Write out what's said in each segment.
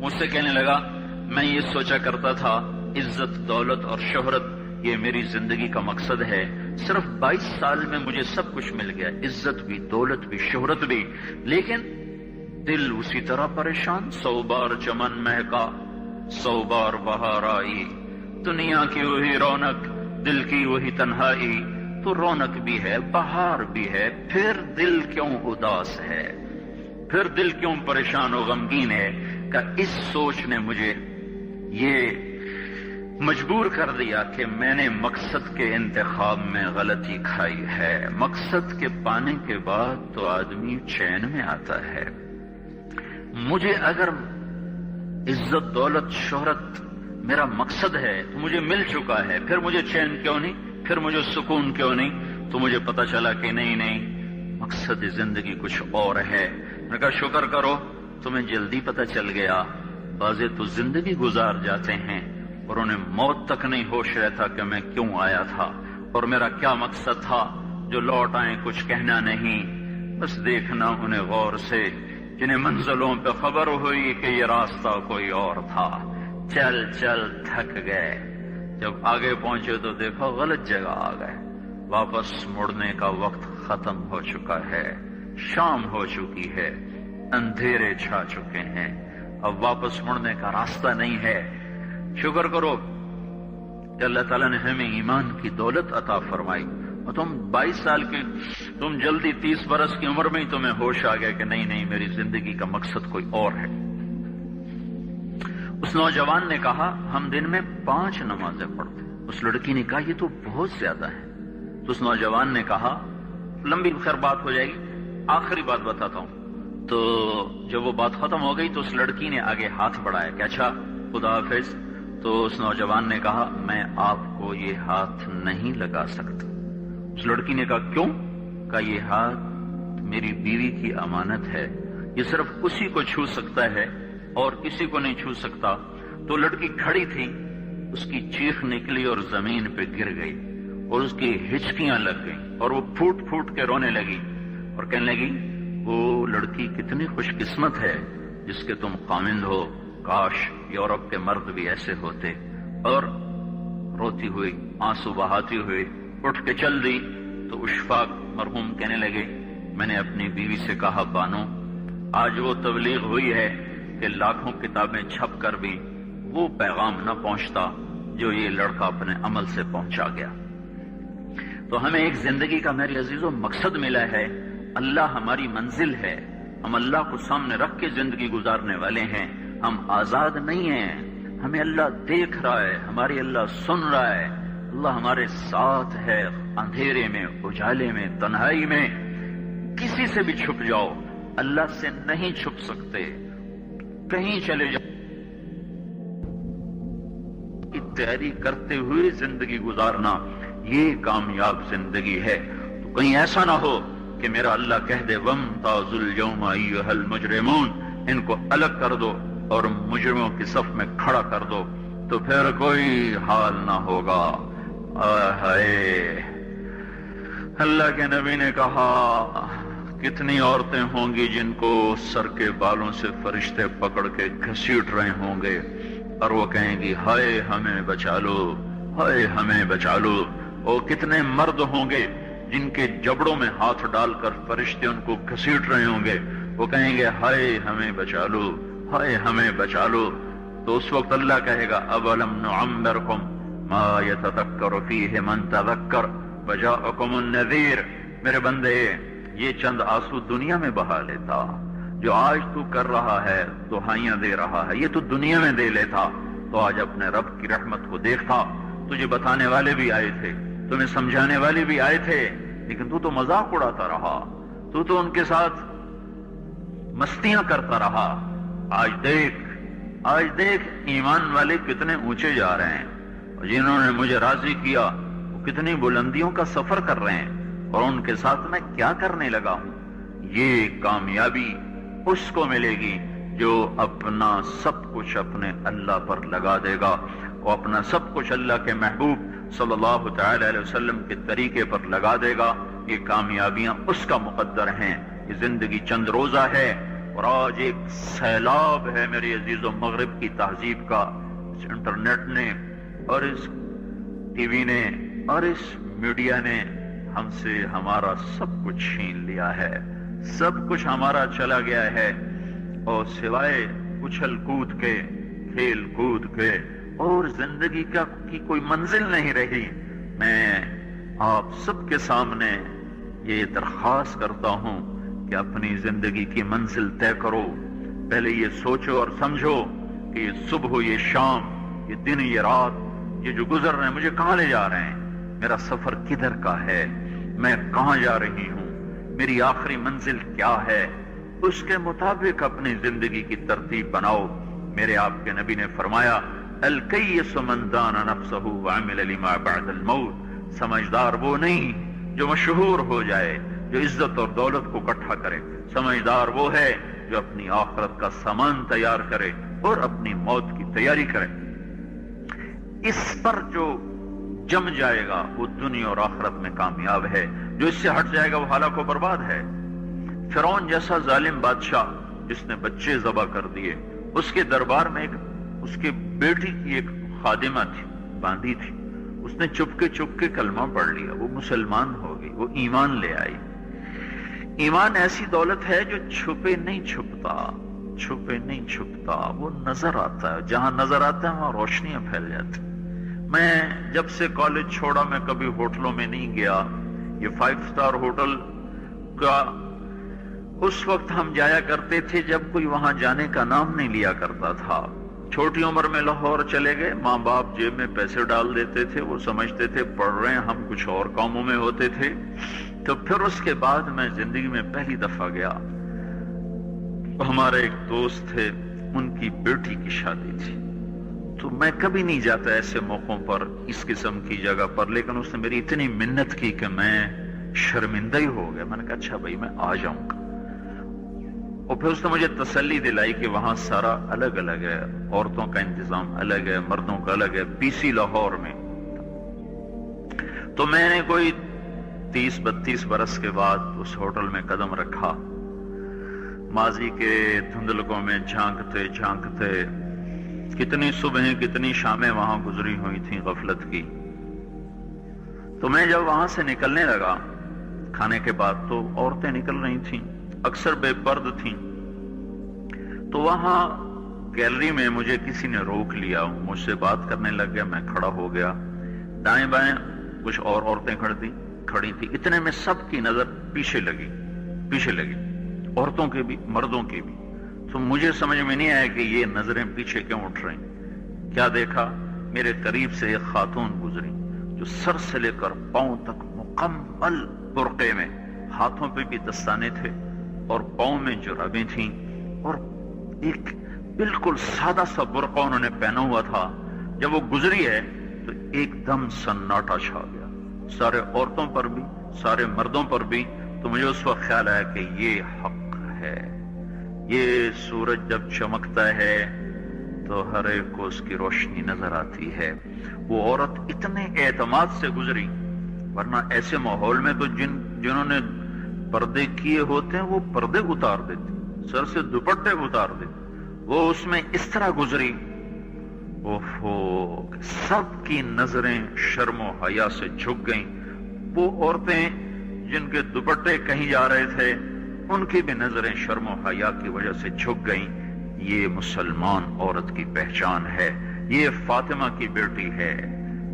مجھ سے کہنے لگا میں یہ سوچا کرتا تھا عزت دولت اور شہرت یہ میری زندگی کا مقصد ہے، صرف 22 سال میں مجھے سب کچھ مل گیا، عزت بھی دولت بھی شہرت بھی، لیکن دل اسی طرح پریشان۔ 100 بار چمن مہکا 100 بار بہار آئی، دنیا کی وہی رونق دل کی وہی تنہائی، تو رونق بھی ہے بہار بھی ہے، پھر دل کیوں اداس ہے، پھر دل کیوں پریشان و غمگین ہے؟ کہ اس سوچ نے مجھے یہ مجبور کر دیا کہ میں نے مقصد کے انتخاب میں غلطی کھائی ہے۔ مقصد کے پانے کے بعد تو آدمی چین میں آتا ہے۔ مجھے اگر عزت دولت شہرت میرا مقصد ہے تو مجھے مل چکا ہے، پھر مجھے چین کیوں نہیں، پھر مجھے سکون کیوں نہیں؟ تو مجھے پتا چلا کہ نہیں، مقصد زندگی کچھ اور ہے۔ میں کہا شکر کرو تمہیں جلدی پتا چل گیا، بازے تو زندگی گزار جاتے ہیں اور انہیں موت تک نہیں ہوش رہتا کہ میں کیوں آیا تھا اور میرا کیا مقصد تھا۔ جو لوٹ آئیں کچھ کہنا نہیں، بس دیکھنا انہیں غور سے، جنہیں منزلوں پہ خبر ہوئی کہ یہ راستہ کوئی اور تھا۔ چل چل تھک گئے، جب آگے پہنچے تو دیکھو غلط جگہ آ گئے، واپس مڑنے کا وقت ختم ہو چکا ہے، شام ہو چکی ہے، اندھیرے چھا چکے ہیں، اب واپس مڑنے کا راستہ نہیں ہے۔ شکر کرو کہ اللہ تعالیٰ نے ہمیں ایمان کی دولت عطا فرمائی، اور تم 22 سال کے، تم جلدی 30 برس کی عمر میں ہی تمہیں ہوش آ گیا کہ نہیں میری زندگی کا مقصد کوئی اور ہے۔ اس نوجوان نے کہا ہم دن میں 5 نمازیں پڑھتے ہیں۔ اس لڑکی نے کہا یہ تو بہت زیادہ ہے۔ تو اس نوجوان نے کہا، لمبی خیر بات ہو جائے گی، آخری بات بتاتا ہوں۔ تو جب وہ بات ختم ہو گئی تو اس لڑکی نے آگے ہاتھ بڑھایا کہ اچھا خدا حافظ۔ تو اس نوجوان نے کہا میں آپ کو یہ ہاتھ نہیں لگا سکتا۔ اس لڑکی نے کہا کیوں؟ کہا یہ ہاتھ میری بیوی کی امانت ہے، یہ صرف اسی کو چھو سکتا ہے اور کسی کو نہیں چھو سکتا۔ تو لڑکی کھڑی تھی، اس کی چیخ نکلی اور زمین پہ گر گئی اور اس کی ہچکیاں لگ گئیں اور وہ پھوٹ پھوٹ کے رونے لگی اور کہنے لگی وہ لڑکی کتنی خوش قسمت ہے جس کے تم خامند ہو، کاش یورپ کے مرد بھی ایسے ہوتے۔ اور روتی ہوئی آنسو بہاتی ہوئی اٹھ کے چل دی۔ تو اشفاق مرحوم کہنے لگے میں نے اپنی بیوی سے کہا بانو آج وہ تبلیغ ہوئی ہے کہ لاکھوں کتابیں چھپ کر بھی وہ پیغام نہ پہنچتا جو یہ لڑکا اپنے عمل سے پہنچا گیا۔ تو ہمیں ایک زندگی کا میرے عزیزوں مقصد ملا ہے، اللہ ہماری منزل ہے، ہم اللہ کو سامنے رکھ کے زندگی گزارنے والے ہیں، ہم آزاد نہیں ہیں، ہمیں اللہ دیکھ رہا ہے، ہماری اللہ سن رہا ہے، اللہ ہمارے ساتھ ہے، اندھیرے میں اجالے میں تنہائی میں کسی سے بھی چھپ جاؤ، اللہ سے نہیں چھپ سکتے، کہیں چلے جاؤ، کی تیاری کرتے ہوئے زندگی گزارنا یہ کامیاب زندگی ہے۔ تو کہیں ایسا نہ ہو کہ میرا اللہ کہہ دے وَامْتَازُوا الْيَوْمَ أَيُّهَا الْمُجْرِمُونَ، ان کو الگ کر دو اور مجرموں کی صف میں کھڑا کر دو، تو پھر کوئی حال نہ ہوگا۔ اللہ کے نبی نے کہا کتنی عورتیں ہوں گی جن کو سر کے بالوں سے فرشتے پکڑ کے گھسیٹ رہے ہوں گے اور وہ کہیں گی ہائے ہمیں بچا لو، ہائے ہمیں بچا لو۔ اور کتنے مرد ہوں گے جن کے جبڑوں میں ہاتھ ڈال کر فرشتے ان کو گھسیٹ رہے ہوں گے، وہ کہیں گے ہائے ہمیں بچا لو، ہائے ہمیں بچا لو۔ تو اس وقت اللہ کہے گا اولم نعمرکم ما یتذکر فیہ من تذکر وجاءکم النذیر، میرے بندے یہ چند آنسو دنیا میں بہا لیتا، جو آج تو کر رہا ہے دہائیاں دے رہا ہے، یہ تو دنیا میں دے لیتا تو آج اپنے رب کی رحمت کو دیکھتا۔ تجھے بتانے والے بھی آئے تھے، تمہیں سمجھانے والے بھی آئے تھے، لیکن تو مذاق اڑاتا رہا، تو ان کے ساتھ مستیاں کرتا رہا۔ آج دیکھ ایمان والے کتنے اونچے جا رہے ہیں، اور جنہوں نے مجھے راضی کیا وہ کتنی بلندیوں کا سفر کر رہے ہیں، اور ان کے ساتھ میں کیا کرنے لگا ہوں۔ یہ کامیابی اس کو ملے گی جو اپنا سب کچھ اپنے اللہ پر لگا دے گا، وہ اپنا سب کچھ اللہ کے محبوب صلی اللہ تعالی علیہ وسلم کے طریقے پر لگا دے گا۔ یہ کامیابیاں اس کا مقدر ہیں۔ یہ زندگی چند روزہ ہے، اور آج ایک سیلاب ہے میرے عزیزوں مغرب کی تہذیب کا، اس انٹرنیٹ نے اور اس ٹی وی نے اور اس میڈیا نے ہم سے ہمارا سب کچھ چھین لیا ہے، سب کچھ ہمارا چلا گیا ہے، اور سوائے اچھل کود کے، کھیل کود کے اور زندگی کی کوئی منزل نہیں رہی۔ میں آپ سب کے سامنے یہ درخواست کرتا ہوں کہ اپنی زندگی کی منزل طے کرو، پہلے یہ سوچو اور سمجھو کہ یہ صبح، یہ شام، یہ دن، یہ رات، یہ جو گزر رہے ہیں مجھے کہاں لے جا رہے ہیں، میرا سفر کدھر کا ہے، میں کہاں جا رہی ہوں، میری آخری منزل کیا ہے، اس کے مطابق اپنی زندگی کی ترتیب بناؤ۔ میرے آپ کے نبی نے فرمایا الکیس من دان نفسہ وعمل لما بعد الموت، سمجھدار وہ نہیں جو مشہور ہو جائے، جو عزت اور دولت کو اکٹھا کرے، سمجھدار وہ ہے جو اپنی آخرت کا سامان تیار کرے اور اپنی موت کی تیاری کرے۔ اس پر جو جم جائے گا وہ دنیا اور آخرت میں کامیاب ہے، جو اس سے ہٹ جائے گا وہ ہلاک و برباد ہے۔ فرعون جیسا ظالم بادشاہ جس نے بچے ذبح کر دیے، اس کے دربار میں اس کے بیٹی کی ایک خادمہ تھی، باندھی تھی، اس نے چپ کے کلمہ پڑھ لیا، وہ مسلمان ہو گئی، وہ ایمان لے آئی۔ ایمان ایسی دولت ہے جو چھپے نہیں چھپتا، وہ نظر آتا ہے، جہاں نظر آتا ہے وہاں روشنیاں پھیل جاتی۔ میں جب سے کالج چھوڑا میں کبھی ہوٹلوں میں نہیں گیا، یہ 5 اسٹار ہوٹل کا اس وقت ہم جایا کرتے تھے جب کوئی وہاں جانے کا نام نہیں لیا کرتا تھا۔ چھوٹی عمر میں لاہور چلے گئے، ماں باپ جیب میں پیسے ڈال دیتے تھے، وہ سمجھتے تھے پڑھ رہے ہیں، ہم کچھ اور کاموں میں ہوتے تھے۔ تو پھر اس کے بعد میں زندگی میں پہلی دفعہ گیا، ہمارے ایک دوست تھے، ان کی بیٹی کی شادی تھی، تو میں کبھی نہیں جاتا ایسے موقعوں پر اس قسم کی جگہ پر، لیکن اس نے میری اتنی منت کی کہ میں شرمندہ ہی ہو گیا۔ میں نے کہا اچھا بھائی میں آ جاؤں گا، اور پھر اس نے مجھے تسلی دلائی کہ وہاں سارا الگ الگ ہے، عورتوں کا انتظام الگ ہے، مردوں کا الگ ہے، PC لاہور میں۔ تو میں نے کوئی 30-32 برس کے بعد اس ہوٹل میں قدم رکھا، ماضی کے دھندلکوں میں جھانکتے کتنی صبحیں کتنی شامیں وہاں گزری ہوئی تھیں غفلت کی۔ تو میں جب وہاں سے نکلنے لگا کھانے کے بعد، تو عورتیں نکل رہی تھیں، اکثر بے پرد تھیں، تو وہاں گیلری میں مجھے کسی نے روک لیا، مجھ سے بات کرنے لگ گیا، میں کھڑا ہو گیا، دائیں بائیں کچھ اور عورتیں کھڑی تھی، اتنے میں سب کی نظر پیچھے لگی، عورتوں کے بھی مردوں کے بھی۔ تو مجھے سمجھ میں نہیں آیا کہ یہ نظریں پیچھے کیوں اٹھ رہی۔ کیا دیکھا، میرے قریب سے ایک خاتون گزری جو سر سے لے کر پاؤں تک مکمل برقعے میں، ہاتھوں پہ بھی دستانے تھے اور پاؤں میں جرابیں تھیں، اور ایک بالکل سادہ سا برقع انہوں نے پہنا ہوا تھا۔ جب وہ گزری ہے تو ایک دم سناٹا چھا گیا، سارے عورتوں پر بھی سارے مردوں پر بھی۔ تو مجھے اس وقت خیال آیا کہ یہ حق ہے، یہ سورج جب چمکتا ہے تو ہر ایک کو اس کی روشنی نظر آتی ہے۔ وہ عورت اتنے اعتماد سے گزری، ورنہ ایسے ماحول میں تو جنہوں نے پردے کیے ہوتے ہیں وہ پردے اتار دیتے، سر سے دوپٹے اتار دیتے، وہ اس میں اس طرح گزری، سب کی نظریں شرم و حیا سے جھک گئیں۔ وہ عورتیں جن کے دوپٹے کہیں جا رہے تھے ان کی بھی نظریں شرم و حیا کی وجہ سے جھک گئیں۔ یہ مسلمان عورت کی پہچان ہے، یہ فاطمہ کی بیٹی ہے،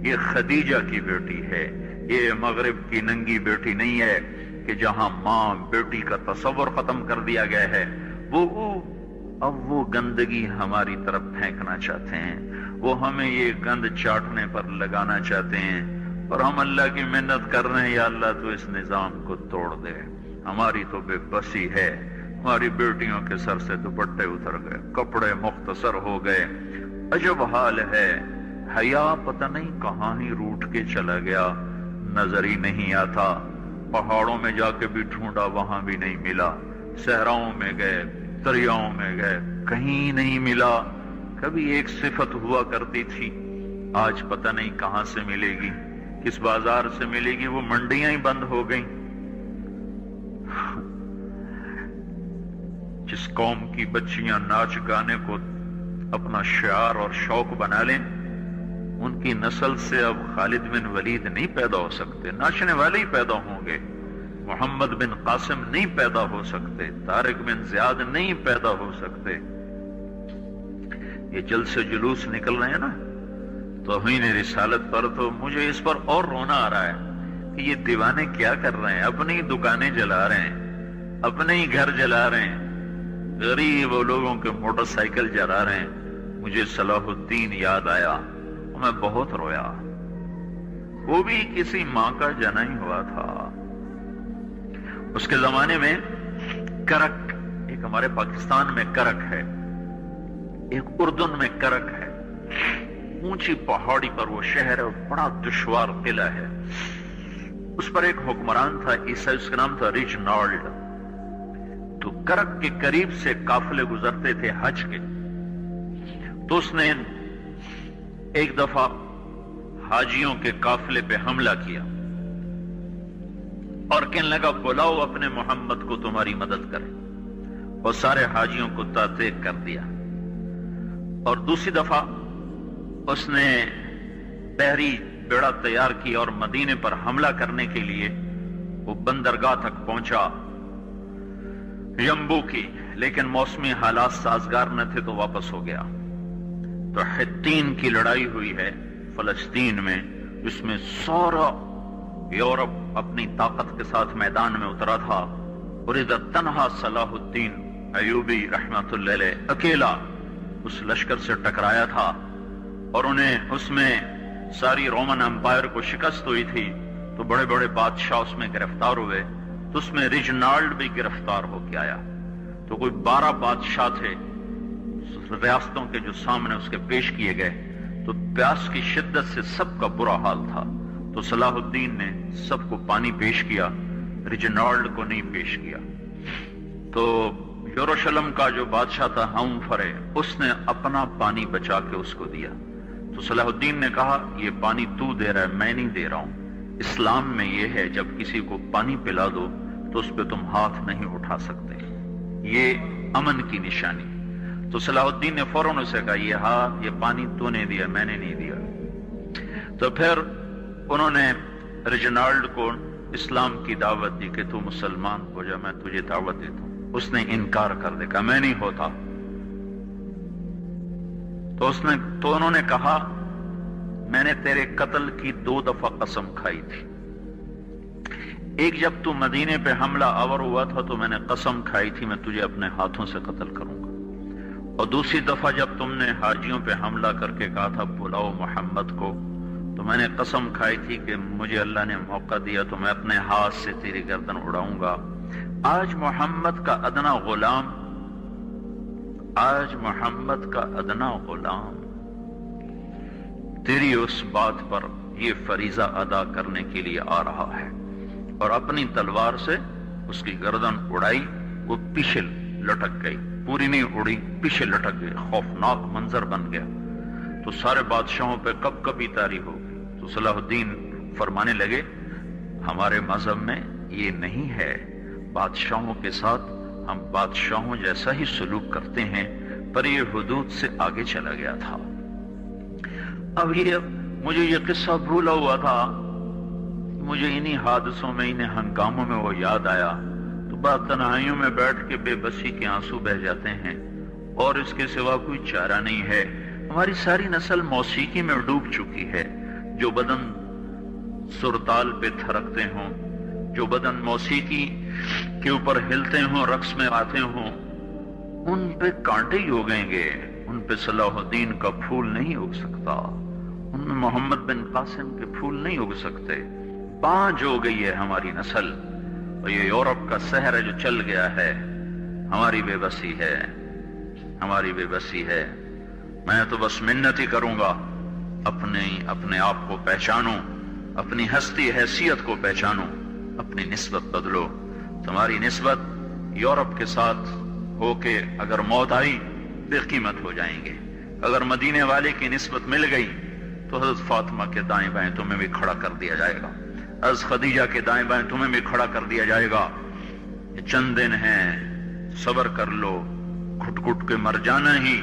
یہ خدیجہ کی بیٹی ہے، یہ مغرب کی ننگی بیٹی نہیں ہے کہ جہاں ماں بیٹی کا تصور ختم کر دیا گیا ہے۔ اب وہ گندگی ہماری طرف پھینکنا چاہتے ہیں، وہ ہمیں یہ گند چاٹنے پر لگانا چاہتے ہیں، اور ہم اللہ کی منت کر رہے ہیں یا اللہ تو اس نظام کو توڑ دے۔ ہماری تو بے بسی ہے، ہماری بیٹیوں کے سر سے دوپٹے اتر گئے، کپڑے مختصر ہو گئے، عجب حال ہے۔ حیا پتہ نہیں کہاں ہی روٹ کے چلا گیا، نظر ہی نہیں آتا۔ پہاڑوں میں جا کے بھی ڈھونڈا، وہاں بھی نہیں ملا، صحراؤں میں گئے، دریاؤں میں گئے، کہیں نہیں ملا۔ کبھی ایک صفت ہوا کرتی تھی، آج پتہ نہیں کہاں سے ملے گی، کس بازار سے ملے گی، وہ منڈیاں ہی بند ہو گئیں۔ جس قوم کی بچیاں ناچ گانے کو اپنا شعار اور شوق بنا لیں، ان کی نسل سے اب خالد بن ولید نہیں پیدا ہو سکتے، ناچنے والے ہی پیدا ہوں گے۔ محمد بن قاسم نہیں پیدا ہو سکتے، طارق بن زیاد نہیں پیدا ہو سکتے۔ یہ جلسے جلوس نکل رہے ہیں نا توہین رسالت پر، تو مجھے اس پر اور رونا آ رہا ہے کہ یہ دیوانے کیا کر رہے ہیں، اپنی دکانیں جلا رہے ہیں، اپنے ہی گھر جلا رہے ہیں، غریب لوگوں کے موٹر سائیکل جلا رہے ہیں۔ مجھے صلاح الدین یاد آیا، میں بہت رویا۔ وہ بھی کسی ماں کا جنا ہی ہوا تھا۔ اس کے زمانے میں کرک، ایک ہمارے پاکستان میں کرک ہے، ایک اردن میں کرک ہے، اونچی پہاڑی پر وہ شہر ہے اور بڑا دشوار قلعہ ہے۔ اس پر ایک حکمران تھا عیسائی، اس کا نام تھا ریجنالڈ۔ تو کرک کے قریب سے قافلے گزرتے تھے حج کے، تو اس نے ایک دفعہ حاجیوں کے قافلے پہ حملہ کیا اور کہنے لگا بلاؤ اپنے محمد کو تمہاری مدد کرے، اور سارے حاجیوں کو تعطیق کر دیا۔ اور دوسری دفعہ اس نے بحری بیڑا تیار کیا اور مدینے پر حملہ کرنے کے لیے وہ بندرگاہ تک پہنچا ینبو کی، لیکن موسمی حالات سازگار نہ تھے تو واپس ہو گیا۔ تو حطین کی لڑائی ہوئی ہے فلسطین میں، جس میں سارا یورپ اپنی طاقت کے ساتھ میدان میں اترا تھا، اور ادھر تنہا صلاح الدین ایوبی رحمت اللہ علیہ اکیلا اس لشکر سے ٹکرایا تھا، اور انہیں اس میں ساری رومن امپائر کو شکست ہوئی تھی، تو بڑے بڑے بادشاہ اس میں گرفتار ہوئے، تو اس میں ریجنالڈ بھی گرفتار ہو کے آیا۔ تو کوئی 12 بادشاہ تھے ریاستوں کے جو سامنے اس کے پیش کیے گئے، تو پیاس کی شدت سے سب کا برا حال تھا، تو صلاح الدین نے سب کو پانی پیش کیا، ریجنالڈ کو نہیں پیش کیا۔ تو یروشلم کا جو بادشاہ تھا ہمفرے، اس نے اپنا پانی بچا کے اس کو دیا۔ تو صلاح الدین نے کہا یہ پانی تو دے رہا ہے، میں نہیں دے رہا ہوں۔ اسلام میں یہ ہے جب کسی کو پانی پلا دو تو اس پہ تم ہاتھ نہیں اٹھا سکتے، یہ امن کی نشانی۔ تو صلاح الدین نے فوراً اسے کہا یہ پانی تو نے دیا، میں نے نہیں دیا۔ تو پھر انہوں نے ریجنالڈ کو اسلام کی دعوت دی کہ تو مسلمان ہو جا، میں تجھے دعوت دیتا ہوں۔ اس نے انکار کر دیا، کہا میں نہیں ہوتا۔ تو انہوں نے کہا میں نے تیرے قتل کی 2 دفعہ قسم کھائی تھی، ایک جب تو مدینے پہ حملہ آور ہوا تھا تو میں نے قسم کھائی تھی میں تجھے اپنے ہاتھوں سے قتل کروں گا، اور دوسری دفعہ جب تم نے حاجیوں پہ حملہ کر کے کہا تھا بلاؤ محمد کو، تو میں نے قسم کھائی تھی کہ مجھے اللہ نے موقع دیا تو میں اپنے ہاتھ سے تیری گردن اڑاؤں گا۔ آج محمد کا ادنا غلام، آج محمد کا ادنا غلام تیری اس بات پر یہ فریضہ ادا کرنے کے لیے آ رہا ہے، اور اپنی تلوار سے اس کی گردن اڑائی، وہ پیچھے لٹک گئی، پوری نہیں اڑی، پیچھے لٹک گئی، خوفناک منظر بن گیا۔ تو سارے بادشاہوں پہ کب کبھی طاری ہو گئی۔ تو صلاح الدین فرمانے لگے ہمارے مذہب میں یہ نہیں ہے، بادشاہوں کے ساتھ ہم بادشاہوں جیسا ہی سلوک کرتے ہیں، پر یہ حدود سے آگے چلا گیا تھا۔ اب مجھے یہ قصہ بھولا ہوا تھا، مجھے انہی حادثوں میں، انہی ہنگاموں میں وہ یاد آیا، تو بعد تنہائیوں میں بیٹھ کے بے بسی کے آنسو بہہ جاتے ہیں، اور اس کے سوا کوئی چارہ نہیں ہے۔ ہماری ساری نسل موسیقی میں ڈوب چکی ہے، جو بدن سرتال پہ تھرکتے ہوں، جو بدن موسیقی کے اوپر ہلتے ہوں، رقص میں آتے ہوں، ان پہ کانٹے ہی اگیں گے، ان پہ صلاح الدین کا پھول نہیں اگ سکتا، ان میں محمد بن قاسم کے پھول نہیں اگ سکتے۔ بانجھ ہو گئی ہے ہماری نسل، اور یہ یورپ کا سحر ہے جو چل گیا ہے، ہماری بے بسی ہے، ہماری بے بسی ہے۔ میں تو بس منت ہی کروں گا اپنے آپ کو پہچانو، اپنی ہستی حیثیت کو پہچانو، اپنی نسبت بدلو۔ تمہاری نسبت یورپ کے ساتھ ہو کے اگر موت آئی بے قیمت ہو جائیں گے، اگر مدینے والے کی نسبت مل گئی تو حضرت فاطمہ کے دائیں بائیں تمہیں بھی کھڑا کر دیا جائے گا، حضرت خدیجہ کے دائیں بائیں تمہیں بھی کھڑا کر دیا جائے گا۔ یہ چند دن ہیں، صبر کر لو، گھٹ گھٹ کے مر جانا ہی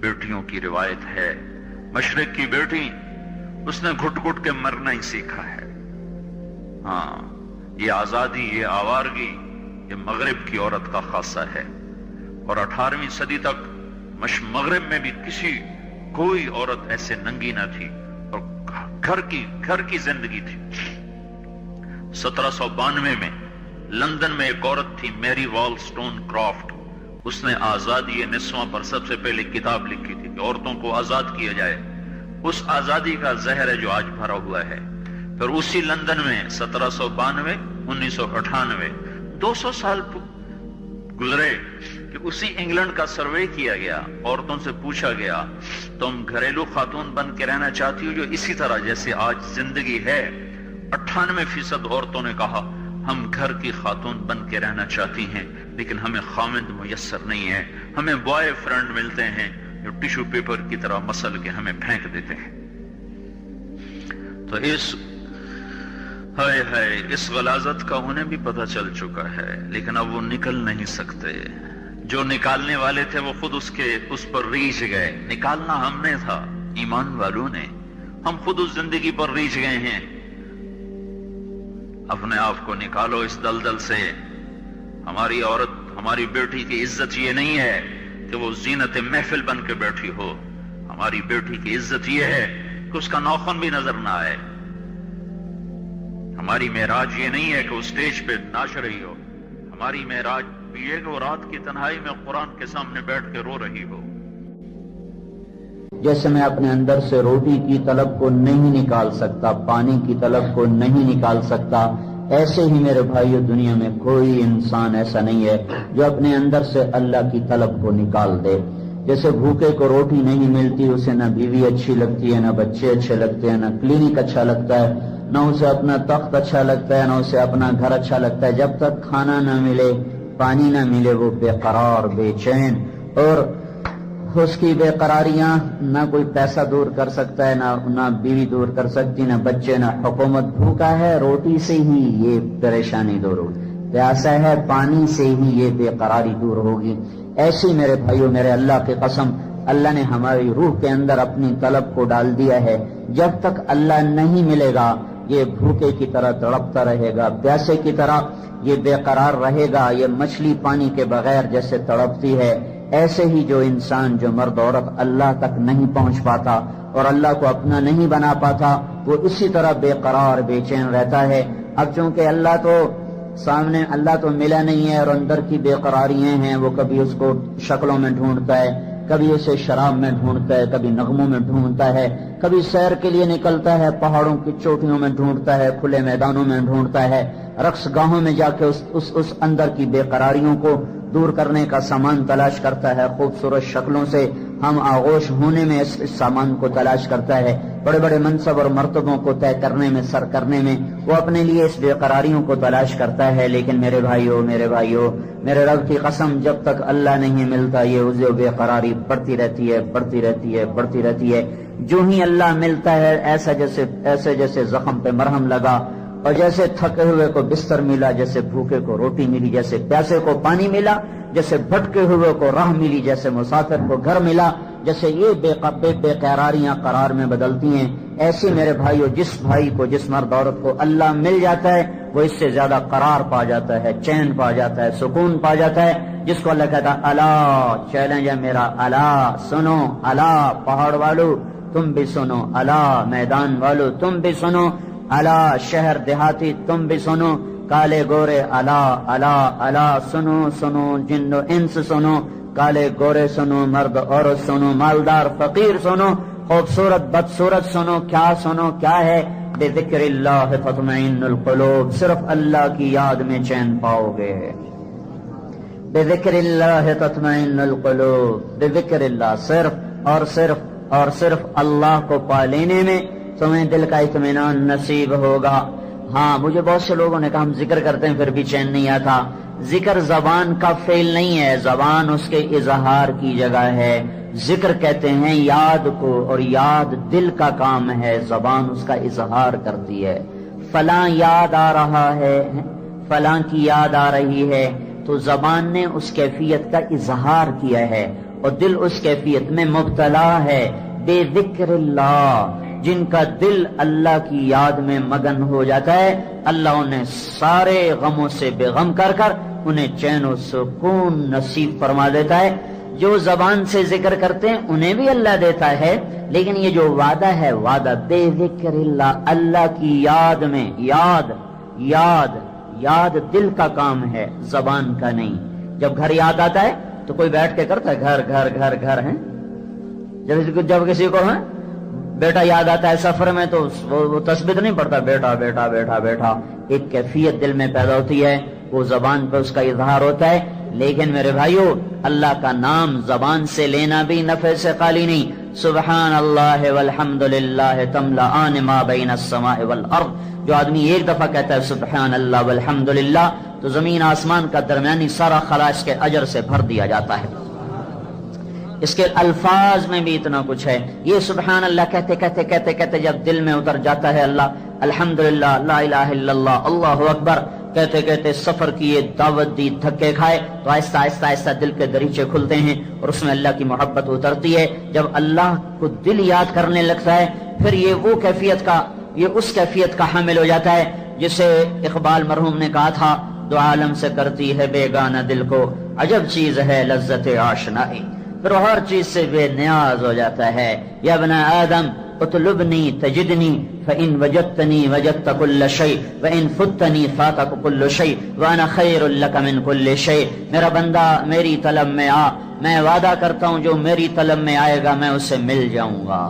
بیٹیوں کی روایت ہے۔ مشرق کی بیٹی، اس نے گھٹ گھٹ کے مرنا ہی سیکھا ہے۔ ہاں، یہ آزادی، یہ آوارگی، یہ مغرب کی عورت کا خاصہ ہے۔ اور 18ویں صدی تک مغرب میں بھی کوئی عورت ایسے ننگی نہ تھی، اور گھر کی زندگی تھی۔ 1792 میں لندن میں ایک عورت تھی، میری والسٹون کرافٹ۔ اس نے آزادی نسواں پر سب سے پہلے کتاب لکھی تھی کہ عورتوں کو آزاد کیا جائے۔ اس آزادی کا زہر ہے جو آج بھرا ہوا ہے۔ پھر اسی لندن میں 1792 1998 200 سال گزرے کہ اسی انگلینڈ کا سروے کیا گیا، عورتوں سے پوچھا گیا تم گھریلو خاتون بن کے رہنا چاہتی ہو جو اسی طرح جیسے آج زندگی ہے؟ 98% عورتوں نے کہا ہم گھر کی خاتون بن کے رہنا چاہتی ہیں، لیکن ہمیں خامند میسر نہیں ہے، ہمیں بوائے فرینڈ ملتے ہیں جو ٹیشو پیپر کی طرح مسل کے ہمیں پھینک دیتے ہیں۔ تو اس غلاظت کا انہیں بھی پتہ چل چکا ہے، لیکن اب وہ نکل نہیں سکتے۔ جو نکالنے والے تھے وہ خود اس پر ریچھ گئے۔ نکالنا ہم نے تھا، ایمان والوں نے، ہم خود اس زندگی پر ریچھ گئے ہیں۔ اپنے آپ کو نکالو اس دلدل سے۔ ہماری عورت، ہماری بیٹی کی عزت یہ نہیں ہے کہ وہ زینت محفل بن کے بیٹھی ہو۔ ہماری بیٹی کی عزت یہ ہے کہ اس کا ناخن بھی نظر نہ آئے۔ ہماری معراج یہ نہیں ہے کہ وہ اسٹیج پہ ناچ رہی ہو۔ ہماری معراج بھی یہ کہ وہ رات کی تنہائی میں قرآن کے سامنے بیٹھ کے رو رہی ہو۔ جیسے میں اپنے اندر سے روٹی کی طلب کو نہیں نکال سکتا، پانی کی طلب کو نہیں نکال سکتا، ایسے ہی میرے بھائیو دنیا میں کوئی انسان ایسا نہیں ہے جو اپنے اندر سے اللہ کی طلب کو نکال دے۔ جیسے بھوکے کو روٹی نہیں ملتی، اسے نہ بیوی اچھی لگتی ہے، نہ بچے اچھے لگتے ہیں، نہ کلینک اچھا لگتا ہے، نہ اسے اپنا تخت اچھا لگتا ہے، نہ اسے اپنا گھر اچھا لگتا ہے۔ جب تک کھانا نہ ملے، پانی نہ ملے، وہ بے قرار، بے چین، اور اس کی بے قراریاں نہ کوئی پیسہ دور کر سکتا ہے، نہ بیوی دور کر سکتی، نہ بچے، نہ حکومت۔ بھوکا ہے، روٹی سے ہی یہ پریشانی دور ہوگی، پیاسا ہے، پانی سے ہی یہ بے قراری دور ہوگی۔ ایسی میرے بھائیوں، میرے اللہ کی قسم، اللہ نے ہماری روح کے اندر اپنی طلب کو ڈال دیا ہے۔ جب تک اللہ نہیں ملے گا یہ بھوکے کی طرح تڑپتا رہے گا، پیاسے کی طرح یہ بے قرار رہے گا، یہ مچھلی پانی کے بغیر جیسے تڑپتی ہے، ایسے ہی جو انسان، جو مرد عورت اللہ تک نہیں پہنچ پاتا اور اللہ کو اپنا نہیں بنا پاتا، وہ اسی طرح بے قرار، بے چین رہتا ہے۔ اب چونکہ اللہ تو سامنے، اللہ تو ملا نہیں ہے، اور اندر کی بے قراریاں ہیں، وہ کبھی اس کو شکلوں میں ڈھونڈتا ہے، کبھی اسے شراب میں ڈھونڈتا ہے، کبھی نغموں میں ڈھونڈتا ہے، کبھی سیر کے لیے نکلتا ہے، پہاڑوں کی چوٹیوں میں ڈھونڈتا ہے، کھلے میدانوں میں ڈھونڈتا ہے، رقص گاہوں میں جا کے اس اندر کی بے قراریوں کو دور کرنے کا سامان تلاش کرتا ہے۔ خوبصورت شکلوں سے ہم آغوش ہونے میں اس سامان کو تلاش کرتا ہے، بڑے بڑے منصب اور مرتبوں کو طے کرنے میں، سر کرنے میں وہ اپنے لیے اس بے قراریوں کو تلاش کرتا ہے۔ لیکن میرے بھائیوں، میرے رب کی قسم، جب تک اللہ نہیں ملتا یہ اسے بے قراری بڑھتی رہتی ہے، بڑھتی رہتی ہے، بڑھتی رہتی ہے۔ جو ہی اللہ ملتا ہے، ایسے جیسے زخم پہ مرہم لگا، اور جیسے تھکے ہوئے کو بستر ملا، جیسے بھوکے کو روٹی ملی، جیسے پیاسے کو پانی ملا، جیسے بھٹکے ہوئے کو راہ ملی، جیسے مسافر کو گھر ملا، جیسے یہ بے قراریاں قرار میں بدلتی ہیں، ایسے میرے بھائیو جس بھائی کو، جس مرد عورت کو اللہ مل جاتا ہے وہ اس سے زیادہ قرار پا جاتا ہے، چین پا جاتا ہے، سکون پا جاتا ہے، جس کو اللہ کہتا ہے الا، چیلنج ہے میرا، الا سنو، الا پہاڑ والو تم بھی سنو، الا میدان والو تم بھی سنو، الا شہر دیہاتی تم بھی سنو، کالے گورے الا الا الا، سنو سنو جن و انس سنو، کالے گورے سنو، مرد عورت سنو، مالدار فقیر سنو، خوبصورت بدصورت سنو، کیا ہے؟ بذکر اللہ تطمئن القلوب، صرف اللہ کی یاد میں چین پاؤ گے۔ بذکر اللہ تطمئن القلوب، بذکر اللہ، صرف اللہ کو پا لینے میں تمہیں دل کا اطمینان نصیب ہوگا۔ ہاں، مجھے بہت سے لوگوں نے کہا ہم ذکر کرتے ہیں پھر بھی چین نہیں آتا۔ ذکر زبان کا فعل نہیں ہے، زبان اس کے اظہار کی جگہ ہے۔ ذکر کہتے ہیں یاد کو، اور یاد دل کا کام ہے، زبان اس کا اظہار کرتی ہے۔ فلاں یاد آ رہا ہے، فلاں کی یاد آ رہی ہے، تو زبان نے اس کیفیت کا اظہار کیا ہے اور دل اس کیفیت میں مبتلا ہے۔ بے ذکر اللہ، جن کا دل اللہ کی یاد میں مگن ہو جاتا ہے، اللہ انہیں سارے غموں سے بے غم کر کر انہیں چین و سکون نصیب فرما دیتا ہے۔ جو زبان سے ذکر کرتے ہیں انہیں بھی اللہ دیتا ہے، لیکن یہ جو وعدہ ہے، وعدہ بے ذکر اللہ، اللہ کی یاد میں، یاد دل کا کام ہے، زبان کا نہیں۔ جب گھر یاد آتا ہے تو کوئی بیٹھ کے کرتا ہے گھر گھر گھر گھر ہے، جب کسی کو ہے بیٹا یاد آتا ہے سفر میں تو وہ تسبیح نہیں پڑتا، بیٹا بیٹا بیٹا بیٹا، ایک کیفیت دل میں پیدا ہوتی ہے، وہ زبان پہ اس کا اظہار ہوتا ہے۔ لیکن میرے بھائیو، اللہ کا نام زبان سے لینا بھی نفع سے خالی نہیں۔ سبحان اللہ والحمد للہ تملأان ما بین السماء والارض، جو آدمی ایک دفعہ کہتا ہے سبحان اللہ والحمد للہ تو زمین آسمان کا درمیانی سارا خلا اس کے اجر سے بھر دیا جاتا ہے۔ اس کے الفاظ میں بھی اتنا کچھ ہے۔ یہ سبحان اللہ کہتے کہتے کہتے کہتے جب دل میں اتر جاتا ہے اللہ، الحمدللہ، لا الہ الا اللہ، اللہ اکبر کہتے کہتے سفر کیے، دعوت دی، دھکے کھائے، تو آہستہ آہستہ آہستہ دل کے دریچے کھلتے ہیں اور اس میں اللہ کی محبت اترتی ہے۔ جب اللہ کو دل یاد کرنے لگتا ہے، پھر یہ اس کیفیت کا حامل ہو جاتا ہے جسے اقبال مرحوم نے کہا تھا، دو عالم سے کرتی ہے بیگانہ دل کو، عجب چیز ہے لذت آشنائی۔ پھر ہر چیز سے بے نیاز ہو جاتا ہے۔ یا ابن آدم اطلبنی تجدنی فإن وجدتنی وجدت كل شيء وإن فتنی فاتك كل شيء وأنا خير لك من كل شيء۔ میرا بندہ میری طلب میں آ، میں وعدہ کرتا ہوں جو میری طلب میں آئے گا میں اسے مل جاؤں گا،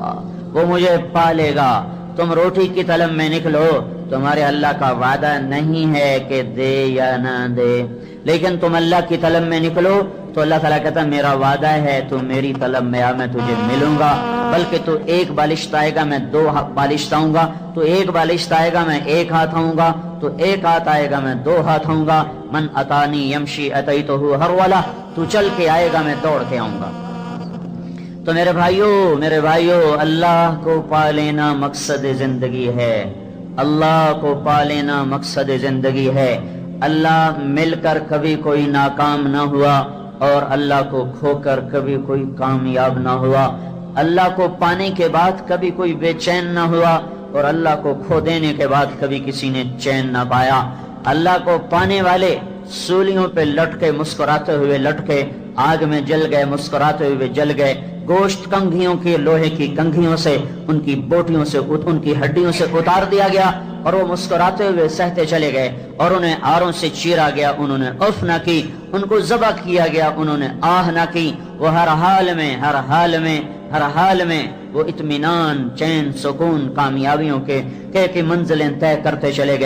وہ مجھے پالے گا۔ تم روٹی کی طلب میں نکلو، تمہارے اللہ کا وعدہ نہیں ہے کہ دے یا نہ دے، لیکن تم اللہ کی طلب میں نکلو تو اللہ تعالیٰ کہتا ہے میرا وعدہ ہے تو میری طلب میں آ، میں تجھے ملوں گا، بلکہ تو ایک بالشت آئے گا میں دو بالشت آؤں گا، تو ایک بالشت آئے گا میں ایک ہاتھ آؤں گا، تو ایک ہاتھ آئے گا میں دو ہاتھ آؤں گا۔ من اتانی یمشی اتیتہ ہرولا، تو چل کے آئے گا میں دوڑ کے آؤں گا۔ تو میرے بھائیو، اللہ کو پا لینا مقصد زندگی ہے، اللہ کو پا لینا مقصد زندگی ہے۔ اللہ مل کر کبھی کوئی ناکام نہ ہوا اور اللہ کو کھو کر کبھی کوئی کامیاب نہ ہوا، اللہ کو پانے کے بعد کبھی کوئی بے چین نہ ہوا اور اللہ کو کھو دینے کے بعد کبھی کسی نے چین نہ پایا۔ اللہ کو پانے والے سولیوں پہ لٹکے مسکراتے ہوئے لٹکے، آگ میں جل گئے مسکراتے ہوئے جل گئے، گوشت کنگھیوں کے لوہے کی کنگھیوں سے، ان کی بوٹیوں سے، ان کی ہڈیوں سے اتار دیا گیا اور وہ مسکراتے ہوئے سہتے چلے گئے، اور انہیں آروں سے چیرا گیا، انہوں نے اف نہ کی، ان کو ذبح کیا گیا، انہوں نے آہ نہ کی۔ وہ ہر حال میں وہ اطمینان، چین، سکون، کامیابیوں کے منزلیں طے کرتے چلے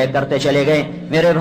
گئے۔ میرے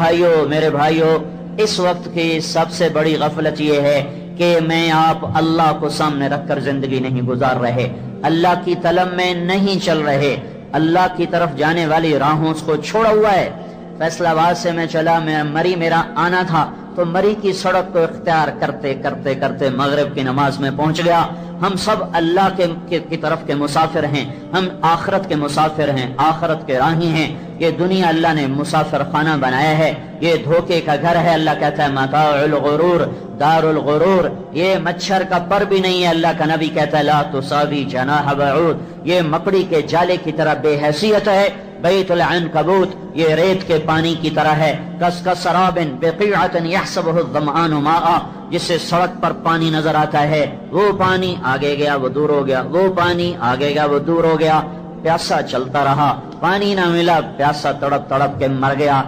بھائیو، اس وقت کی سب سے بڑی غفلت یہ ہے کہ میں آپ اللہ کو سامنے رکھ کر زندگی نہیں گزار رہے، اللہ کی طلب میں نہیں چل رہے، اللہ کی طرف جانے والی راہوں کو چھوڑا ہوا ہے۔ فیصلہ آباد سے میں چلا، مری میرا آنا تھا، تو مری کی سڑک کو اختیار کرتے کرتے کرتے مغرب کی نماز میں پہنچ گیا۔ ہم سب اللہ کی طرف کے مسافر ہیں، ہم آخرت کے مسافر ہیں، آخرت کے راہی ہیں۔ یہ دنیا اللہ نے مسافر خانہ بنایا ہے، یہ دھوکے کا گھر ہے۔ اللہ کہتا ہے متاع الغرور دار الغرور، یہ مچھر کا پر بھی نہیں ہے۔ اللہ کا نبی کہتا ہے لا تساوی جناح بعود، یہ مکڑی کے جالے کی طرح بے حیثیت ہے۔ بیت العنکبوت، یہ ریت کے پانی کی طرح ہے۔ کسراب بقیعۃ یحسبہ الظمآن ماء، جس سے سڑک پر پانی نظر آتا ہے، وہ پانی آگے گیا وہ دور ہو گیا، وہ پانی آگے گیا وہ دور ہو گیا۔ پیاسا چلتا رہا، پانی نہ ملا، پیاسا تڑپ تڑپ کے مر گیا۔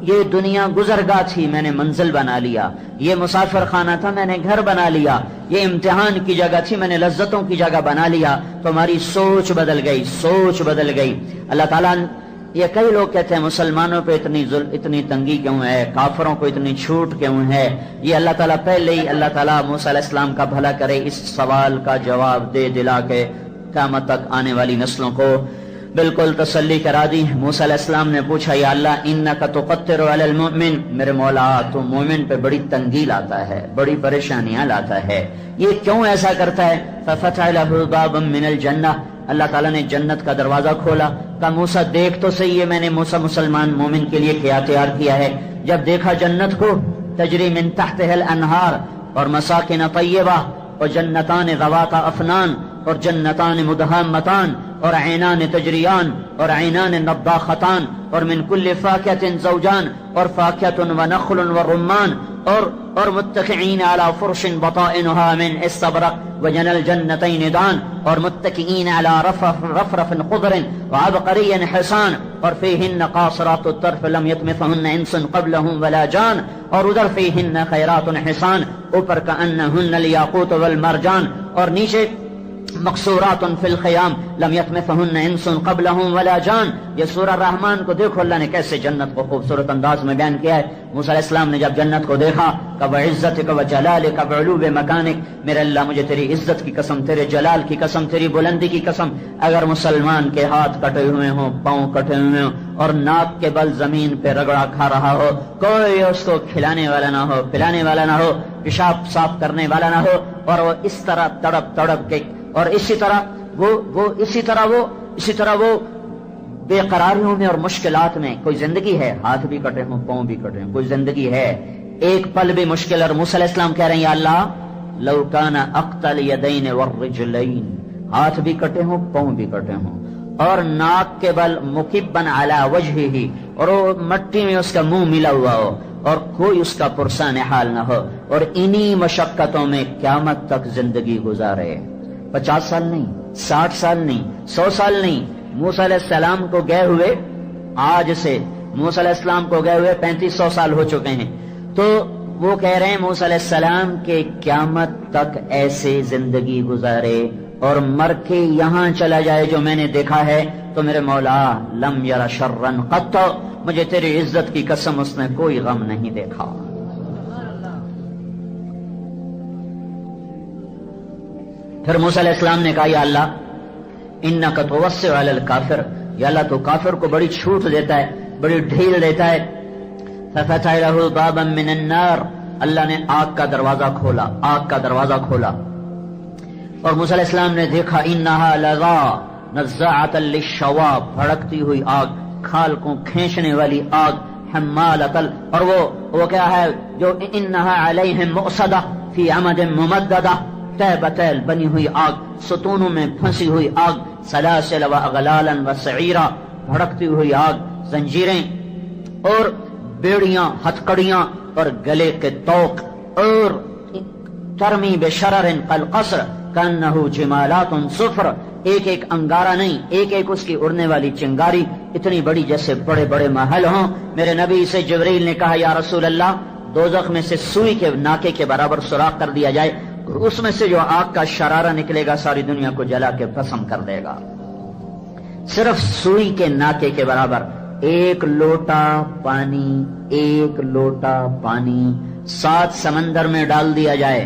یہ دنیا گزرگاہ تھی، میں نے منزل بنا لیا۔ یہ مسافر خانہ تھا، میں نے گھر بنا لیا۔ یہ امتحان کی جگہ تھی، میں نے لذتوں کی جگہ بنا لیا۔ تو ہماری سوچ بدل گئی۔ اللہ تعالیٰ، یہ کئی لوگ کہتے ہیں مسلمانوں پہ اتنی تنگی کیوں ہے، کافروں کو اتنی چھوٹ کیوں ہے؟ یہ اللہ تعالیٰ پہلے ہی، اللہ تعالیٰ موسیٰ علیہ السلام کا بھلا کرے، اس سوال کا جواب دے دلا کے قیامت تک آنے والی نسلوں کو بالکل تسلی کرا دی۔ موسیٰ علیہ السلام نے پوچھا یا اللہ انک تقتر علی المؤمن، میرے مولا تو مومن پہ بڑی تنگی لاتا ہے، بڑی پریشانیاں لاتا ہے، یہ کیوں ایسا کرتا ہے؟ ففتح له بابا من الجنہ، اللہ تعالیٰ نے جنت کا دروازہ کھولا۔ کہا موسیٰ دیکھ تو صحیح ہے، میں نے موسیٰ مسلمان مومن کے لیے کیا تیار کیا ہے۔ جب دیکھا جنت کو، تجری من تحتها الانہار، اور مساکن طیبہ، اور جنتان ذوات افنان، اور جنتان مدہامتان، اور عینان تجریان، اور عینان نضاختان، اور من کل فاکہۃ زوجان، اور فاکہۃ ونخل ورمان، اور متکئین علی فرش بطائنها من استبرق وجنى الجنتین دان، اور متکئین علی رفرف خضر وعبقری حسان، اور فیہن قاصرات الطرف لم یطمثہن انس قبلہم ولا جان، اور ادھر فیہن خیرات حسان، اوپر کأنہن الیاقوت والمرجان، اور نیچے مقصورات فی الخیام لم یطمثہن انس قبلہم ولا جان۔ یہ سورہ رحمان کو دیکھو اللہ نے کیسے جنت کو خوبصورت انداز میں بیان کیا ہے۔ موسیٰ علیہ السلام نے جب جنت کو دیکھا کہ وعزتک وجلالک وعلو مکانک، میرے اللہ مجھے تیری عزت کی قسم، تیرے جلال کی قسم، تیری بلندی کی قسم، اگر مسلمان کے ہاتھ کٹے ہوئے ہوں، پاؤں کٹے ہوئے ہوں، اور ناک کے بل زمین پہ رگڑا کھا رہا ہو، کوئی اس کو کھلانے والا نہ ہو، پلانے والا نہ ہو، پیشاب صاف کرنے والا نہ ہو، اور وہ اس طرح تڑپ تڑپ کے، اور اسی طرح وہ بے قراریوں میں اور مشکلات میں، کوئی زندگی ہے، ہاتھ بھی کٹے ہوں، پاؤں بھی کٹے ہوں، کوئی زندگی ہے، ایک پل بھی مشکل۔ اور موسیٰ علیہ السلام کہہ رہے ہیں یا اللہ لو کان اقتل یدین والرجلین، ہاتھ بھی کٹے ہوں، پاؤں بھی کٹے ہوں، اور ناک کے بل مکبن علی وجہہ، اور وہ مٹی میں اس کا منہ ملا ہوا ہو، اور کوئی اس کا پرسان حال نہ ہو، اور انہی مشقتوں میں قیامت تک زندگی گزارے، 50 سال نہیں، 60 سال نہیں، 100 سال نہیں، موسیٰ علیہ السلام کو گئے ہوئے، آج سے موسیٰ علیہ السلام کو گئے ہوئے 3500 سال ہو چکے ہیں، تو وہ کہہ رہے ہیں موسیٰ علیہ السلام کے قیامت تک ایسے زندگی گزارے، اور مر کے یہاں چلا جائے جو میں نے دیکھا ہے، تو میرے مولا لم یر شرن قط، مجھے تیری عزت کی قسم اس نے کوئی غم نہیں دیکھا۔ پھر موسیٰ علیہ السلام نے کہا یا اللہ انک توسع علی الکافر، یا اللہ تو کافر کو بڑی چھوٹ دیتا ہے، بڑی ڈھیل دیتا ہے۔ ففتح له بابا من النار، اللہ نے آگ کا دروازہ کھولا، آگ کا دروازہ کھولا، اور موسیٰ علیہ السلام نے دیکھا انہا لظا نزاعۃ للشوا، بھڑکتی ہوئی آگ، کھال کو کھینچنے والی آگ، حمالۃ، اور وہ کیا ہے جو انہا علیہم مؤصدہ فی عمد ممددہ، تہ بتیل بنی ہوئی آگ، ستونوں میں پھنسی ہوئی آگ، سلاسل و اغلالا و سعیرا، بھڑکتی ہوئی آگ، زنجیریں اور بیڑیاں، ہتھکڑیاں اور گلے کے توق، اور ترمی بشرر قلقصر کانہ جمالات صفر، ایک ایک انگارہ نہیں، ایک ایک اس کی اڑنے والی چنگاری اتنی بڑی جیسے بڑے بڑے محل ہوں۔ میرے نبی سے جبریل نے کہا یا رسول اللہ دوزخ میں سے سوئی کے ناکے کے برابر سوراخ کر دیا جائے، اس میں سے جو آگ کا شرارہ نکلے گا ساری دنیا کو جلا کے بھسم کر دے گا، صرف سوئی کے ناکے کے برابر۔ ایک لوٹا پانی، ایک لوٹا پانی 7 سمندر میں ڈال دیا جائے،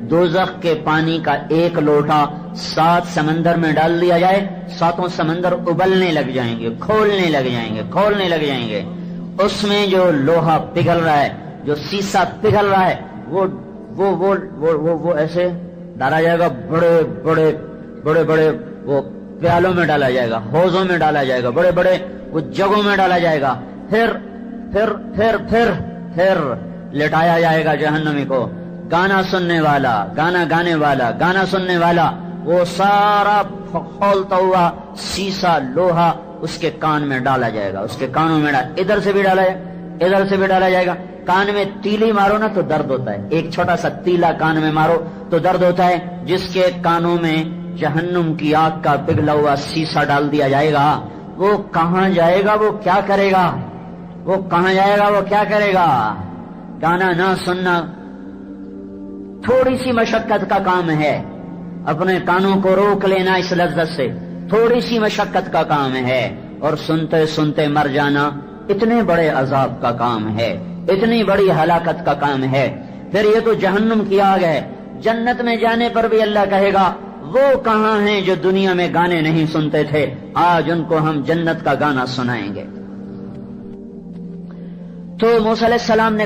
دوزخ کے پانی کا ایک لوٹا 7 سمندر میں ڈال دیا جائے، 7 سمندر ابلنے لگ جائیں گے، کھولنے لگ جائیں گے، کھولنے لگ جائیں گے، اس میں جو لوہا پگھل رہا ہے، جو سیسا پگھل رہا ہے، وہ ایسے ڈالا جائے گا، بڑے بڑے وہ پیالوں میں ڈالا جائے گا، حوضوں میں ڈالا جائے گا، بڑے بڑے وہ جگہوں میں ڈالا جائے گا، پھر لٹایا جائے گا جہنمی کو۔ گانا سننے والا، گانا گانے والا، گانا سننے والا، وہ سارا کھولتا ہوا سیسا لوہا اس کے کان میں ڈالا جائے گا، اس کے کانوں میں ادھر سے بھی ڈالا جائے گا، ادھر سے بھی ڈالا جائے گا۔ کان میں تیلی مارو نا تو درد ہوتا ہے، ایک چھوٹا سا تیلا کان میں مارو تو درد ہوتا ہے۔ جس کے کانوں میں جہنم کی آگ کا پگھلا ہوا سیسا ڈال دیا جائے گا، وہ کہاں جائے گا، وہ کیا کرے گا، وہ کہاں جائے گا، وہ کیا کرے گا؟ گانا نہ سننا تھوڑی سی مشقت کا کام ہے، اپنے کانوں کو روک لینا اس لذت سے تھوڑی سی مشقت کا کام ہے، اور سنتے سنتے مر جانا اتنے بڑے عذاب کا کام ہے، اتنی بڑی ہلاکت کا کام ہے۔ پھر یہ تو جہنم کی آگ ہے، جنت میں جانے پر بھی اللہ کہے گا وہ کہاں ہیں جو دنیا میں گانے نہیں سنتے تھے، آج ان کو ہم جنت کا گانا سنائیں گے۔ تو موسیٰ علیہ السلام نے